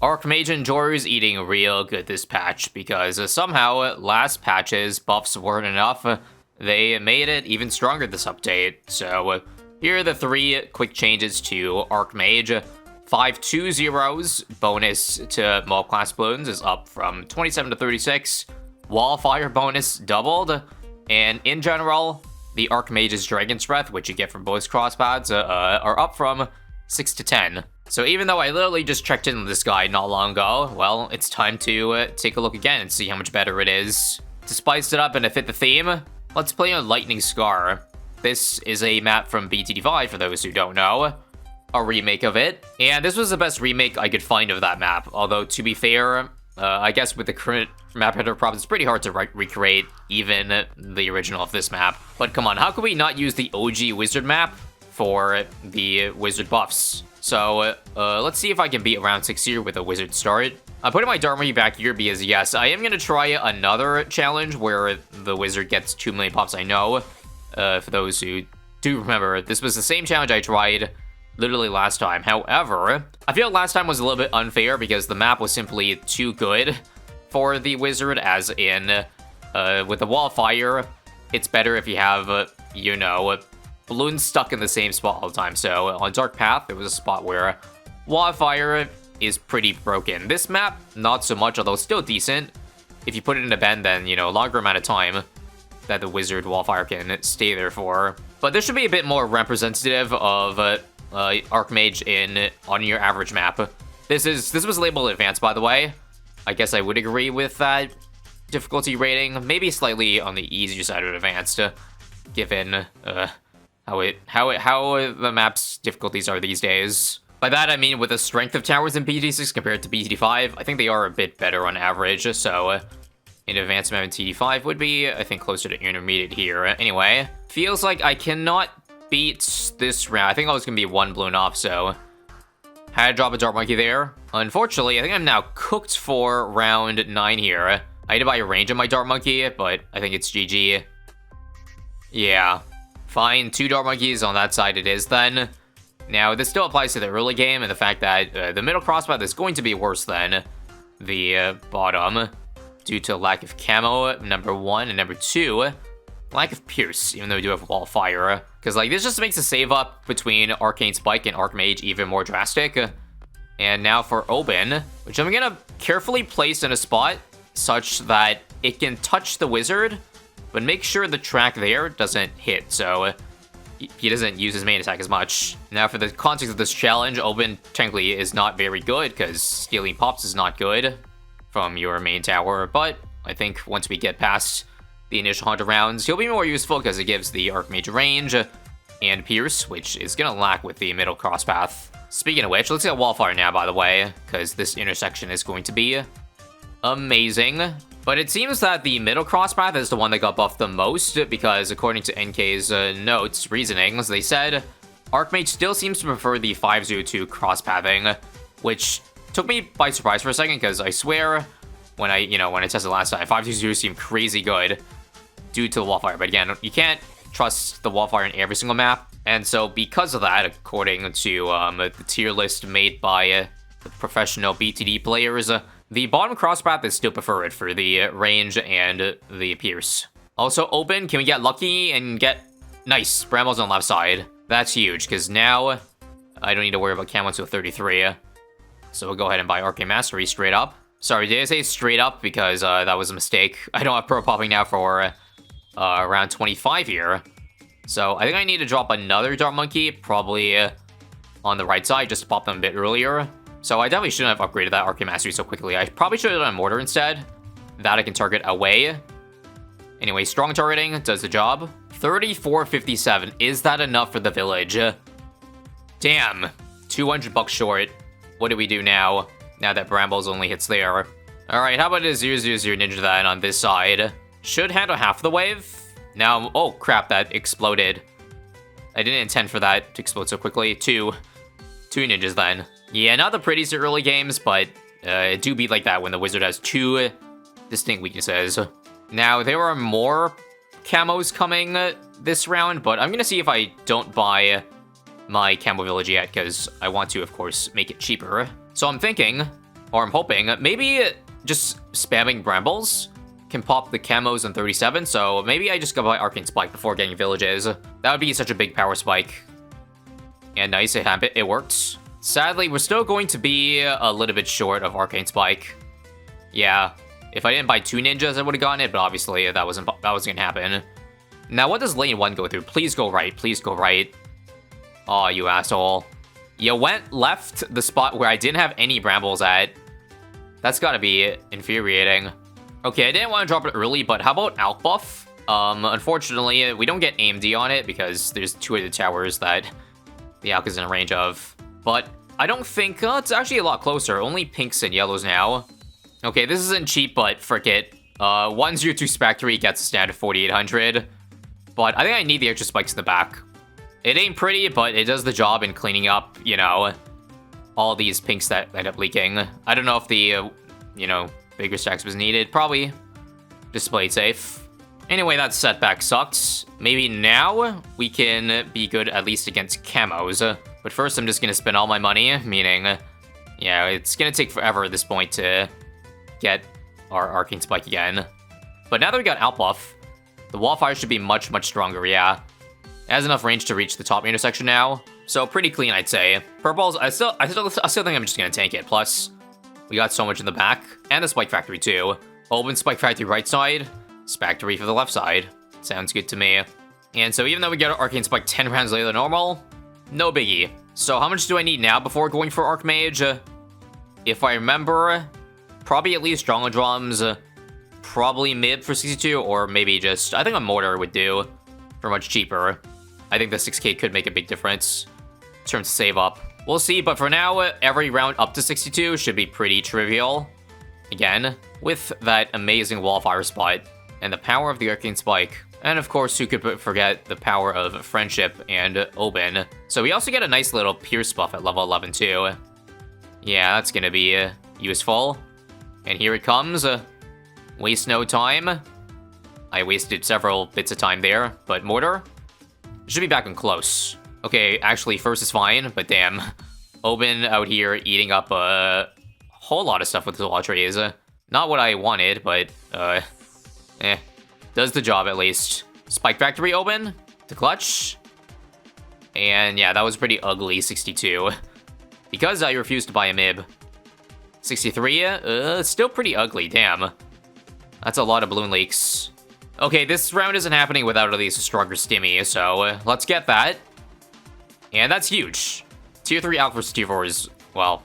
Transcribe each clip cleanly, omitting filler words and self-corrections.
Archmage enjoys eating real good this patch because somehow last patch's buffs weren't enough. They made it even stronger this update. So here are the 3 quick changes to Archmage. 520's bonus to mob class balloons is up from 27 to 36. Wallfire bonus doubled. And in general, the Archmage's Dragon's Breath, which you get from both crosspads, are up from 6 to 10. So even though I literally just checked in with this guy not long ago, well, it's time to take a look again and see how much better it is. To spice it up and to fit the theme, let's play on Lightning Scar. This is a map from BTD5 for those who don't know. A remake of it. And this was the best remake I could find of that map. Although, to be fair, I guess with the current map editor props, it's pretty hard to recreate even the original of this map. But come on, how could we not use the OG wizard map for the wizard buffs? So let's see if I can beat round 6 here with a wizard start. I'm putting my Dharma back here because, yes, I am going to try another challenge where the wizard gets 2 million pops, I know. For those who do remember, this was the same challenge I tried literally last time. However, I feel last time was a little bit unfair because the map was simply too good for the wizard, as in, with the wall of fire, it's better if you have, you know, balloons stuck in the same spot all the time. So on Dark Path, there was a spot where wall of fire is pretty broken. This map, not so much, although still decent. If you put it in a bend, then, you know, longer amount of time that the wizard wall of fire can stay there for. But this should be a bit more representative of Archmage on your average map. This was labeled advanced, by the way. I guess I would agree with that difficulty rating. Maybe slightly on the easier side of advanced, given how the map's difficulties are these days. By that I mean with the strength of towers in BT6 compared to BT5, I think they are a bit better on average. So an advanced map in TD5 would be, I think, closer to intermediate here. Anyway, feels like I cannot beat this round. I think I was gonna be 1 blown off, so had to drop a Dart Monkey there. Unfortunately, I think I'm now cooked for round 9 here. I had to buy a range on my Dart Monkey, but I think it's GG. Yeah, fine, 2 Dart Monkeys on that side it is then. Now, this still applies to the early game, and the fact that the middle crosspath is going to be worse than the bottom, due to lack of camo, number 1, and number 2, lack of Pierce, even though we do have Wall of Fire. Because, like, this just makes the save up between Arcane Spike and Archmage even more drastic. And now for Oben, which I'm gonna carefully place in a spot such that it can touch the wizard, but make sure the track there doesn't hit, so he doesn't use his main attack as much. Now for the context of this challenge, Oben technically is not very good, because scaling pops is not good from your main tower, but I think once we get past the initial 100 rounds, he'll be more useful because it gives the Archmage range and Pierce, which is gonna lack with the middle crosspath. Speaking of which, let's get Wallfire now, by the way, because this intersection is going to be amazing. But it seems that the middle crosspath is the one that got buffed the most, because according to NK's notes, reasonings, they said Archmage still seems to prefer the 502 crosspathing, which took me by surprise for a second, because I swear when I tested last time, 522 seemed crazy good due to the Wallfire. But again, you can't trust the Wallfire in every single map. And so because of that, according to the tier list made by the professional BTD players, the bottom crosspath is still preferred for the range and the Pierce. Also, Open, can we get lucky and get... Nice, Brambles on the left side. That's huge, because now I don't need to worry about camo until 33. So we'll go ahead and buy Arcane Mastery straight up. Sorry, did I say straight up? Because that was a mistake. I don't have Pro Popping now for around 25 here. So I think I need to drop another Dart Monkey, probably on the right side, just to pop them a bit earlier. So I definitely shouldn't have upgraded that Arcane Mastery so quickly. I probably should have done a Mortar instead. That I can target away. Anyway, strong targeting does the job. 3457. Is that enough for the village? Damn. 200 bucks short. What do we do now? Now that Brambles only hits there. Alright, how about a 000 Ninja that on this side? Should handle half the wave. Now, oh crap, that exploded. I didn't intend for that to explode so quickly. Two ninjas then. Yeah, not the prettiest early games, but it do be like that when the wizard has 2 distinct weaknesses. Now, there are more camos coming this round, but I'm gonna see if I don't buy my camo village yet, because I want to, of course, make it cheaper. So I'm thinking, Or I'm hoping, maybe just spamming Brambles can pop the camos on 37, so maybe I just go by Arcane Spike before getting villages. That would be such a big power spike. And nice, it worked. Sadly, we're still going to be a little bit short of Arcane Spike. Yeah, if I didn't buy 2 ninjas, I would have gotten it, but obviously that wasn't gonna happen. Now, what does lane 1 go through? Please go right, please go right. Aw, you asshole. You went left the spot where I didn't have any Brambles at. That's gotta be infuriating. Okay, I didn't want to drop it early, but how about Alk buff? Unfortunately, we don't get AMD on it because there's 2 of the towers that the Alk is in range of. But I don't think, it's actually a lot closer. Only pinks and yellows now. Okay, this isn't cheap, but frick it. 102 Spectre gets us down to 4,800. But I think I need the extra spikes in the back. It ain't pretty, but it does the job in cleaning up, you know, all these pinks that end up leaking. I don't know if the, you know, bigger stacks was needed. Probably. Just play it safe. Anyway, that setback sucked. Maybe now we can be good at least against camos. But first, I'm just gonna spend all my money, meaning, yeah, it's gonna take forever at this point to get our Arcane Spike again. But now that we got Alk buff, the Wallfire should be much, much stronger, yeah. It has enough range to reach the top intersection now. So pretty clean, I'd say. Purples, I still think I'm just gonna tank it. Plus, we got so much in the back. And the Spike Factory too. Open Spike Factory right side, Spectre for the left side. Sounds good to me. And so even though we get our Arcane Spike 10 rounds later than normal, no biggie. So how much do I need now before going for Archmage? If I remember, probably at least Stronghold Drums, probably mid for 62, or maybe just, I think a Mortar would do for much cheaper. I think the 6k could make a big difference in terms of save up. We'll see, but for now, every round up to 62 should be pretty trivial. Again, with that amazing Wallfire spot and the power of the Arcane Spike. And of course, who could forget the power of Friendship and Oben. So we also get a nice little Pierce buff at level 11 too. Yeah, that's gonna be useful. And here it comes. Waste no time. I wasted several bits of time there, but Mortar should be back in close. Okay, actually, first is fine, but damn. Oben out here eating up a whole lot of stuff with the wall trees. Not what I wanted, but, does the job at least. Spike Factory Oben to clutch. And yeah, that was pretty ugly, 62. Because I refused to buy a MIB. 63, still pretty ugly, damn. That's a lot of balloon leaks. Okay, this round isn't happening without at least a stronger stimmy, so let's get that. And that's huge. Tier 3 Alk versus Tier 4 is, well,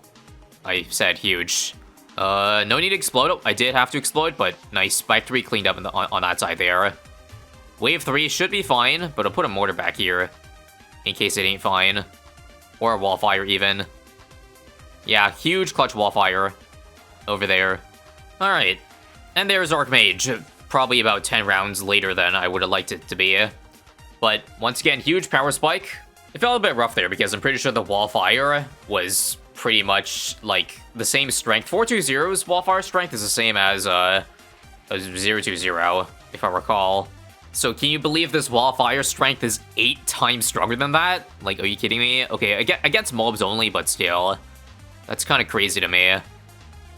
I said huge. No need to explode. Oh, I did have to explode, but nice. Spike 3 cleaned up on that side there. Wave 3 should be fine, but I'll put a Mortar back here in case it ain't fine. Or a Wallfire even. Yeah, huge clutch Wallfire over there. Alright. And there's Archmage. Probably about 10 rounds later than I would have liked it to be. But once again, huge power spike. It felt a bit rough there because I'm pretty sure the Wallfire was pretty much like the same strength. 420's Wallfire strength is the same as a 020, if I recall. So can you believe this Wallfire strength is 8 times stronger than that? Like, are you kidding me? Okay, against mobs only, but still. That's kind of crazy to me.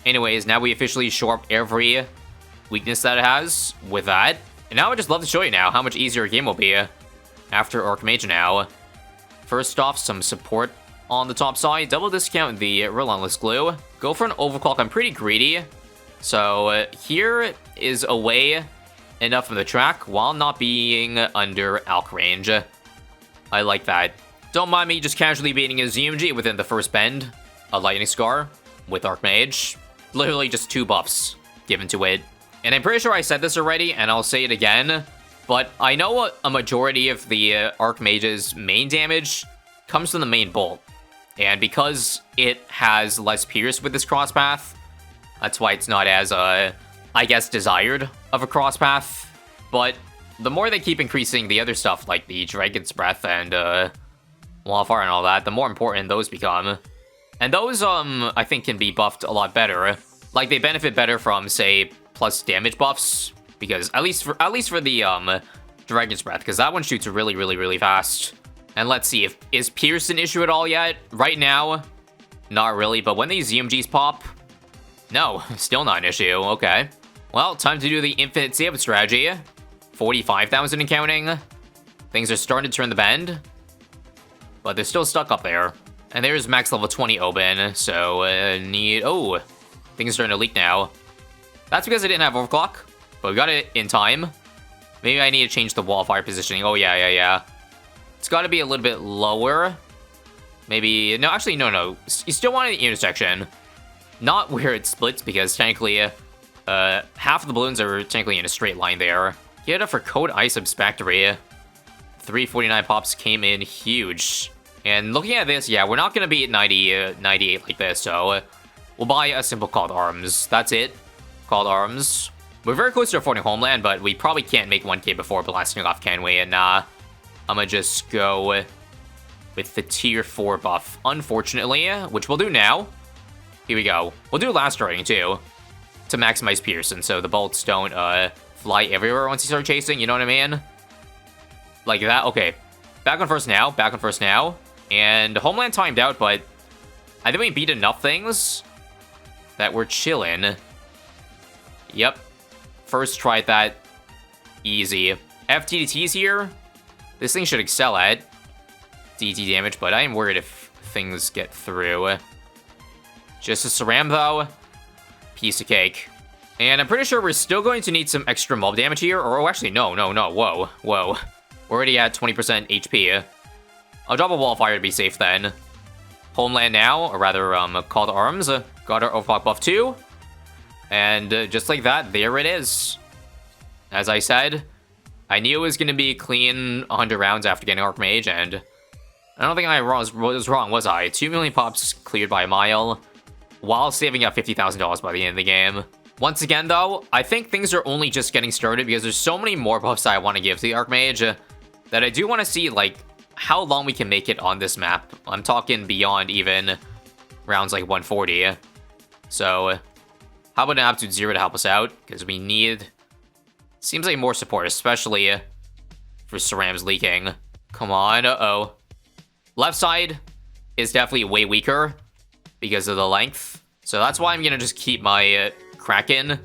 Anyways, now we officially shore up every weakness that it has with that. And now I just love to show you now how much easier a game will be after Archmage now. First off, some support on the top side. Double discount the Relentless Glue. Go for an Overclock. I'm pretty greedy. So here is away enough from the track while not being under Alk range. I like that. Don't mind me just casually beating a ZMG within the first bend. A Lightning Scar with Archmage. Literally just 2 buffs given to it. And I'm pretty sure I said this already, and I'll say it again, but I know a majority of the Archmage's main damage comes from the main bolt. And because it has less pierce with this crosspath, that's why it's not as, I guess, desired of a crosspath. But the more they keep increasing the other stuff, like the Dragon's Breath and Wallfire and all that, the more important those become. And those, I think can be buffed a lot better. Like, they benefit better from, say, plus damage buffs, because at least for the Dragon's Breath, because that one shoots really, really, really fast. And let's see, is Pierce an issue at all yet? Right now, not really, but when these ZMGs pop, No, still not an issue. Okay. Well, time to do the infinite saveup strategy. 45,000 and counting. Things are starting to turn the bend. But they're still stuck up there. And there's max level 20 open, so oh, things are starting to leak now. That's because I didn't have overclock, but we got it in time. Maybe I need to change the wall fire positioning. Oh, yeah. It's got to be a little bit lower. Maybe, no, actually, no. You still want the intersection. Not where it splits, because technically, half of the balloons are technically in a straight line there. Get it for code ISAB Factory. 349 pops came in huge. And looking at this, yeah, we're not going to be at 98 like this, so we'll buy a simple Called Arms. That's it. Called Arms. We're very close to affording Homeland, but we probably can't make 1k before blasting off, can we? And I'm going to just go with the tier 4 buff, unfortunately, which we'll do now. Here we go. We'll do last starting, too, to maximize Pearson, so the bolts don't fly everywhere once you start chasing, you know what I mean? Like that. Okay. Back on first now. And Homeland timed out, but I think we beat enough things that we're chilling. Yep. First try at that. Easy. FTDT's here. This thing should excel at DT damage, but I am worried if things get through. Just a Saram, though. Piece of cake. And I'm pretty sure we're still going to need some extra mob damage here. Or, oh, actually, no. Whoa. We're already at 20% HP. I'll drop a wall fire to be safe then. Homeland now, or rather, Called Arms. Got our overclock buff too. And just like that, there it is. As I said, I knew it was going to be clean 100 rounds after getting Archmage, and I don't think I was wrong, was I? 2 million pops cleared by a mile, while saving up $50,000 by the end of the game. Once again, though, I think things are only just getting started because there's so many more buffs I want to give to the Archmage that I do want to see, like, how long we can make it on this map. I'm talking beyond even rounds like 140. So, how about an absolute 0 to help us out? Because we need, seems like more support, especially for Saram's leaking. Come on, uh-oh. Left side is definitely way weaker because of the length. So that's why I'm going to just keep my Kraken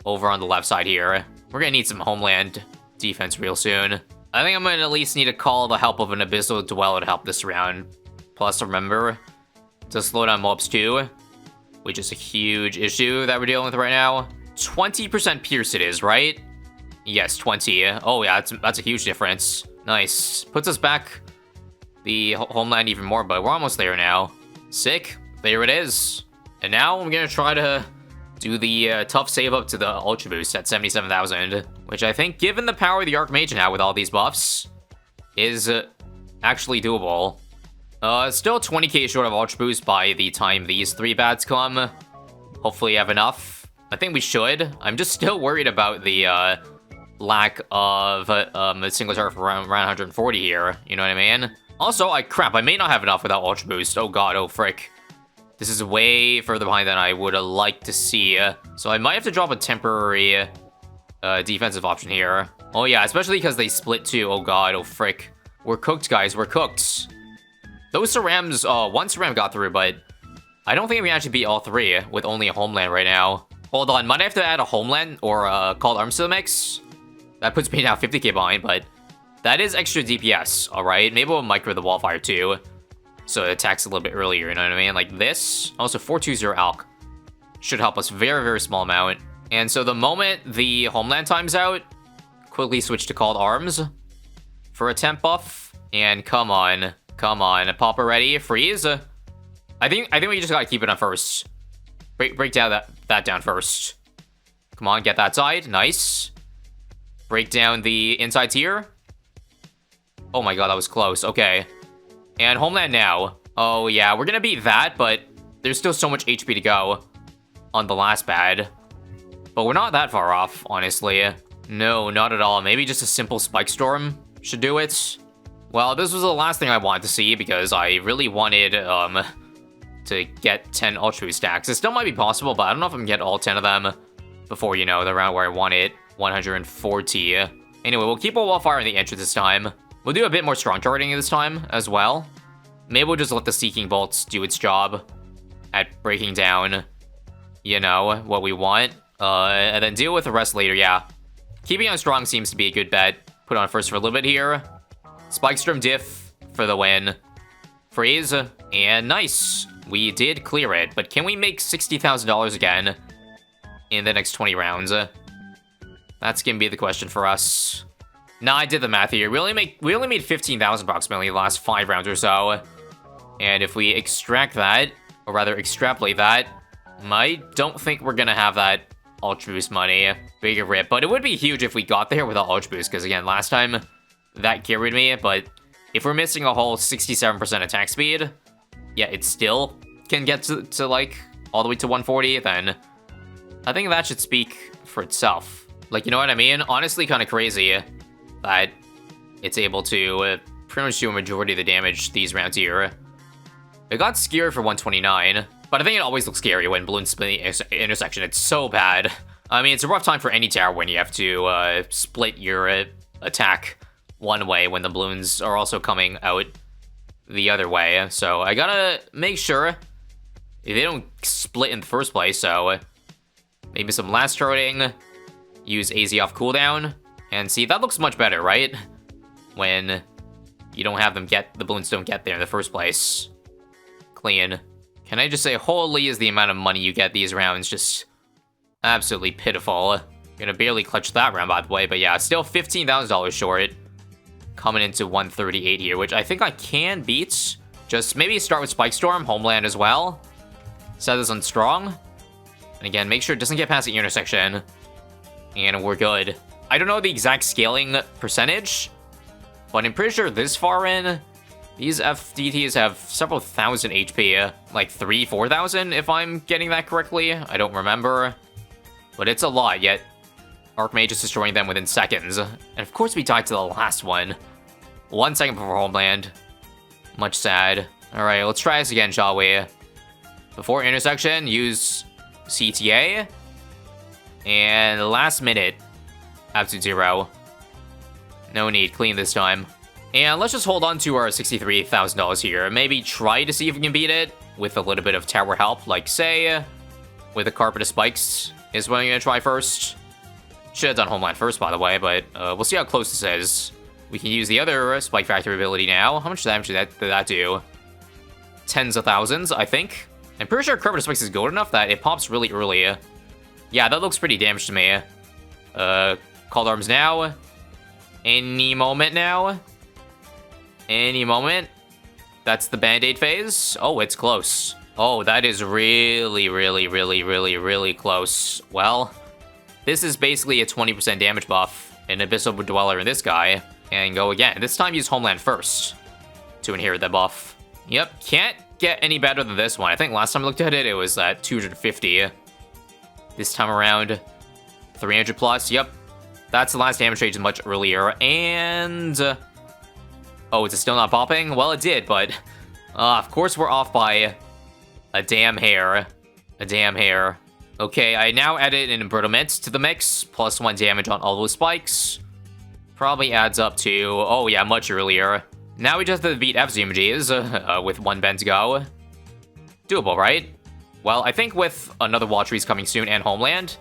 over on the left side here. We're going to need some Homeland defense real soon. I think I'm going to at least need to call the help of an Abyssal Dweller to help this round. Plus, remember to slow down mobs too, which is a huge issue that we're dealing with right now. 20% Pierce it is, right? Yes, 20. Oh yeah, that's a huge difference. Nice. Puts us back the Homeland even more, but we're almost there now. Sick. There it is. And now I'm going to try to do the tough save up to the Ultra Boost at 77,000, which I think, given the power of the Archmage now with all these buffs, is actually doable. Still 20k short of Ultra Boost by the time these 3 bats come. Hopefully you have enough. I think we should. I'm just still worried about the lack of a single target for around 140 here, you know what I mean? Also, crap, I may not have enough without Ultra Boost. Oh god, oh frick. This is way further behind than I would have liked to see. So I might have to drop a temporary defensive option here. Oh yeah, especially because they split too. Oh god, oh frick. We're cooked, guys, we're cooked. Those Sarams, one Saram got through, but I don't think we can actually beat all 3 with only a Homeland right now. Hold on, might I have to add a Homeland or Called Arms to the mix? That puts me now 50k behind, but that is extra DPS, alright? Maybe we'll micro the Wallfire too, so it attacks a little bit earlier, you know what I mean? Like this. Also, 420 Alk should help us very, very small amount. And so the moment the Homeland times out, quickly switch to Called Arms for a temp buff. And come on. Popper ready, freeze. I think we just gotta keep it on first. Break down that down first. Come on, get that side. Nice. Break down the inside tier. Oh my god, that was close. Okay. And Homeland now. Oh yeah, we're gonna beat that, but there's still so much HP to go on the last bad. But we're not that far off, honestly. No, not at all. Maybe just a simple Spike Storm should do it. Well, this was the last thing I wanted to see because I really wanted to get 10 Ultra Boost stacks. It still might be possible, but I don't know if I can get all 10 of them before, you know, the round where I want it. 140. Anyway, we'll keep a Wallfire in the entrance this time. We'll do a bit more strong targeting this time as well. Maybe we'll just let the Seeking Bolts do its job at breaking down you know, what we want. And then deal with the rest later, yeah. Keeping on strong seems to be a good bet. Put on first for a little bit here. Spike Storm diff for the win. Freeze, and nice. We did clear it, but can we make $60,000 again in the next 20 rounds? That's gonna be the question for us. Nah, I did the math here. We only made 15,000 approximately the last 5 rounds or so. And if we extract that, or rather extrapolate that, I don't think we're gonna have that Ultra Boost money. Bigger rip, but it would be huge if we got there without Ultra Boost, because again, last time that carried me, but if we're missing a whole 67% attack speed, yeah, it still can get to like, all the way to 140, then I think that should speak for itself. Like, you know what I mean? Honestly, kind of crazy that it's able to pretty much do a majority of the damage these rounds here. It got scary for 129, but I think it always looks scary when Bloons split the intersection. It's so bad. I mean, it's a rough time for any tower when you have to split your attack one way when the Bloons are also coming out the other way. So I gotta make sure they don't split in the first place. So maybe some last charting, use AZ off cooldown, and see, that looks much better, right? When you don't have them the Bloons don't get there in the first place. Clean. Can I just say, holy is the amount of money you get these rounds just absolutely pitiful. Gonna barely clutch that round, by the way, but yeah, still $15,000 short. Coming into 138 here, which I think I can beat. Just maybe start with Spike Storm, Homeland as well. Set this on strong. And again, make sure it doesn't get past the intersection. And we're good. I don't know the exact scaling percentage, but I'm pretty sure this far in, these FDTs have several thousand HP. Like 4,000 if I'm getting that correctly. I don't remember. But it's a lot, yet Archmage is destroying them within seconds. And of course we died to the last one. 1 second before Homeland. Much sad. Alright, let's try this again, shall we? Before intersection, use CTA. And last minute, absolute 0. No need, clean this time. And let's just hold on to our $63,000 here. Maybe try to see if we can beat it with a little bit of tower help. Like, say, with a Carpet of Spikes is what I'm going to try first. Should have done Homeland first, by the way, but we'll see how close this is. We can use the other Spike Factory ability now. How much damage did that do? Tens of thousands, I think. I'm pretty sure Carpet of Spikes is good enough that it pops really early. Yeah, that looks pretty damaged to me. Called Arms now. Any moment now. Any moment. That's the Band-Aid phase. Oh, it's close. Oh, that is really, really, really, really, really close. Well, this is basically a 20% damage buff. An Abyssal Dweller in this guy. And go again. This time use Homeland first to inherit that buff. Yep, can't get any better than this one. I think last time I looked at it, it was at 250. This time around, 300 plus. Yep, that's the last damage range much earlier. And oh, is it still not popping? Well, it did, but of course we're off by a damn hair. A damn hair. Okay, I now added an Embrittlement to the mix, plus 1 damage on all those spikes. Probably adds up to, oh yeah, much earlier. Now we just have to beat FZMGs with 1 bend to go. Doable, right? Well, I think with another Wall Trees coming soon and Homeland,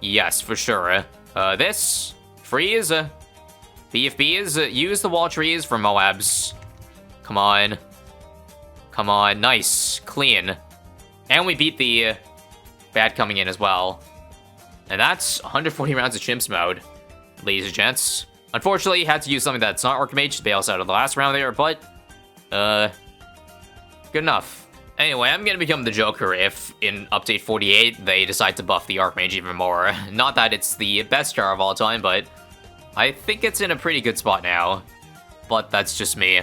yes, for sure. This, freeze, BFBs, use the Wall Trees for Moabs. Come on. Come on, nice, clean. And we beat the bad coming in as well. And that's 140 rounds of Chimps mode, ladies and gents. Unfortunately, had to use something that's not Archmage to bail us out of the last round there, but good enough. Anyway, I'm gonna become the Joker if, in Update 48, they decide to buff the Archmage even more. Not that it's the best char of all time, but I think it's in a pretty good spot now. But that's just me.